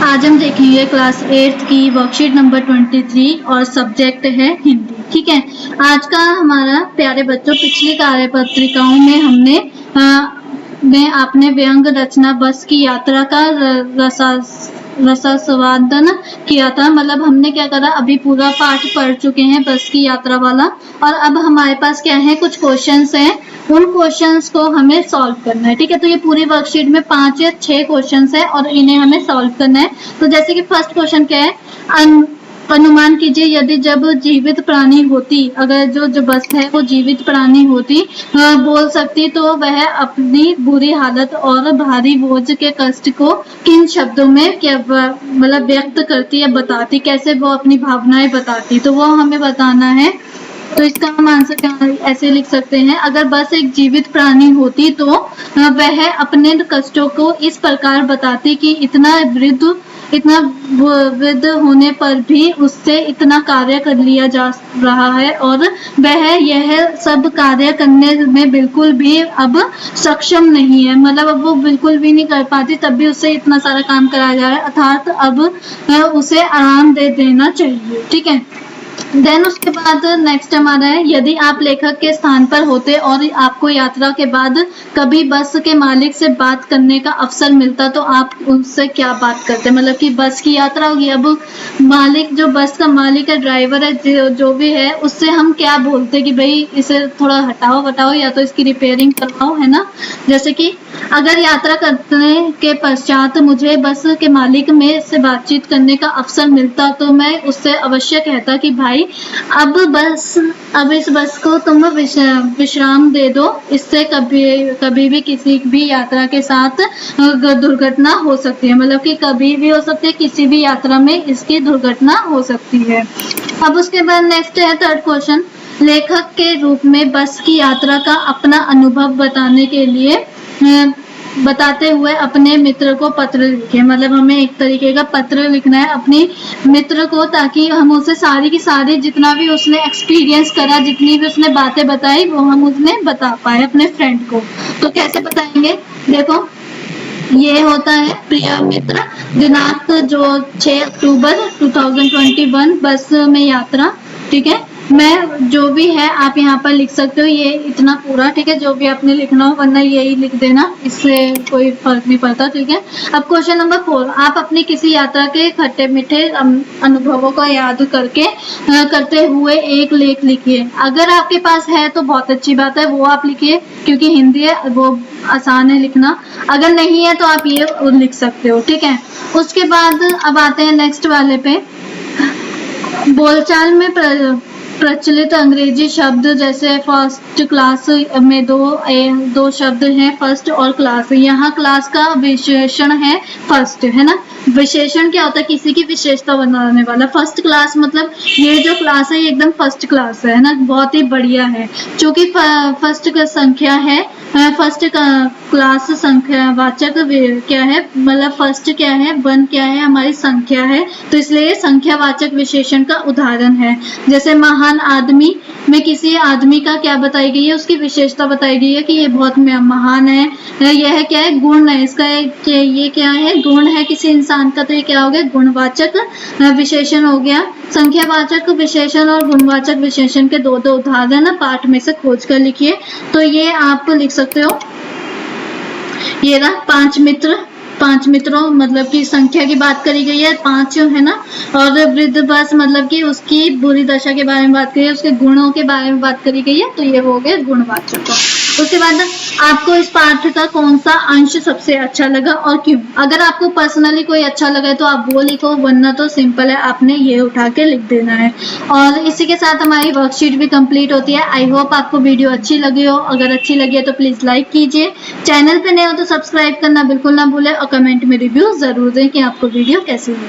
आज हम देखेंगे क्लास 8 की वर्कशीट नंबर 23 और सब्जेक्ट है हिंदी। ठीक है, आज का हमारा प्यारे बच्चों, पिछली कार्यपत्रिकाओं में हमने आपने व्यंग रचना बस की यात्रा का रसास्वादन किया था। मतलब हमने क्या करा, अभी पूरा पाठ पढ़ चुके हैं बस की यात्रा वाला, और अब हमारे पास क्या है, कुछ क्वेश्चंस हैं, उन क्वेश्चंस को हमें सॉल्व करना है। ठीक है, तो ये पूरी वर्कशीट में 5 या 6 क्वेश्चंस है और इन्हें हमें सॉल्व करना है। तो जैसे कि फर्स्ट क्वेश्चन क्या है, अनुमान कीजिए यदि जब जीवित प्राणी होती, अगर जो बस है वो जीवित प्राणी होती, बोल सकती, तो वह अपनी बुरी हालत और भारी बोझ के कष्ट को किन शब्दों में क्या मतलब व्यक्त करती या बताती, कैसे वो अपनी भावनाएं बताती, तो वो हमें बताना है। तो इसका हम आंसर क्या ऐसे लिख सकते हैं, अगर बस एक जीवित प्राणी होती तो वह अपने कष्टों को इस प्रकार बताती कि इतना वृद्ध होने पर भी उससे इतना कार्य कर लिया जा रहा है और वह यह सब कार्य करने में बिल्कुल भी अब सक्षम नहीं है। मतलब अब वो बिल्कुल भी नहीं कर पाती, तब भी उससे इतना सारा काम कराया जा रहा है, अर्थात अब उसे आराम दे देना चाहिए। ठीक है, देन उसके बाद नेक्स्ट हमारा है, यदि आप लेखक के स्थान पर होते और आपको यात्रा के बाद कभी बस के मालिक से बात करने का अवसर मिलता तो आप उससे क्या बात करते। मतलब कि बस की यात्रा होगी, अब मालिक, जो बस का मालिक है, ड्राइवर है, जो भी है, उससे हम क्या बोलते कि भाई इसे थोड़ा हटाओ या तो इसकी रिपेयरिंग करवाओ, है ना। जैसे कि अगर यात्रा करने के पश्चात मुझे बस के मालिक में से बातचीत करने का अवसर मिलता तो मैं उससे अवश्य कहता कि भाई अब इस बस को तुम विश्राम दे दो, इससे कभी भी किसी भी यात्रा के साथ दुर्घटना हो सकती है। मतलब कि कभी भी हो सकती है, किसी भी यात्रा में इसकी दुर्घटना हो सकती है। अब उसके बाद नेक्स्ट है थर्ड क्वेश्चन, लेखक के रूप में बस की यात्रा का अपना अनुभव बताते हुए अपने मित्र को पत्र लिखे। मतलब हमें एक तरीके का पत्र लिखना है अपने मित्र को, ताकि हम उसे सारी की सारी जितना भी उसने एक्सपीरियंस करा, जितनी भी उसने बातें बताई, वो हम उसने बता पाए अपने फ्रेंड को। तो कैसे बताएंगे, देखो ये होता है, प्रिय मित्र, दिनांक जो 6 अक्टूबर 2021 बस में यात्रा। ठीक है, मैं जो भी है आप यहाँ पर लिख सकते हो, ये इतना पूरा। ठीक है, जो भी आपने लिखना हो, वरना यही लिख देना, इससे कोई फर्क नहीं पड़ता। ठीक है, अब क्वेश्चन नंबर 4, आप अपनी किसी यात्रा के खट्टे मीठे अनुभवों को याद करते हुए एक लेख लिखिए। अगर आपके पास है तो बहुत अच्छी बात है, वो आप लिखिए, क्योंकि हिंदी है, वो आसान है लिखना। अगर नहीं है तो आप ये लिख सकते हो। ठीक है, उसके बाद अब आते हैं नेक्स्ट वाले पे, बोलचाल में प्रचलित अंग्रेजी शब्द, जैसे फर्स्ट क्लास में दो शब्द हैं, फर्स्ट और क्लास। यहाँ क्लास का विशेषण है फर्स्ट, है ना। विशेषण क्या होता है, किसी की विशेषता बनाने वाला। फर्स्ट क्लास मतलब ये जो क्लास है ये एकदम फर्स्ट क्लास है ना, बहुत ही बढ़िया है। क्योंकि फर्स्ट का संख्या है, फर्स्ट क्लास संख्या वाचक क्या है, मतलब फर्स्ट क्या है, 1 क्या है, हमारी संख्या है, तो इसलिए संख्यावाचक विशेषण का उदाहरण है। जैसे महान आदमी में किसी आदमी का क्या बताई गई है, उसकी विशेषता बताई गई है कि ये बहुत महान है। यह क्या है, गुण है इसका, ये क्या है, गुण है किसी इंसान का, तो ये क्या हो गया, गुणवाचक विशेषण हो गया। संख्यावाचक विशेषण और गुणवाचक विशेषण के दो उदाहरण पाठ में से खोज कर लिखिए। तो ये आप लिख सकते हो, ये रहा 5 मित्रों, मतलब कि संख्या की बात करी गई है 5, है ना। और वृद्ध बस मतलब कि उसकी बुरी दशा के बारे में बात करी है, उसके गुणों के बारे में बात करी गई है, तो ये हो गया गुणवाचक। उसके बाद आपको इस पाठ का कौन सा अंश सबसे अच्छा लगा और क्यों। अगर आपको पर्सनली कोई अच्छा लगा तो आप वो लिखो, वरना तो सिंपल है, आपने ये उठा के लिख देना है। और इसी के साथ हमारी वर्कशीट भी कंप्लीट होती है। आई होप आपको वीडियो अच्छी लगी हो, अगर अच्छी लगी है तो प्लीज लाइक कीजिए, चैनल पे नए हो तो सब्सक्राइब करना बिल्कुल ना भूलें, और कमेंट में रिव्यू जरूर दें कि आपको वीडियो कैसी लगी।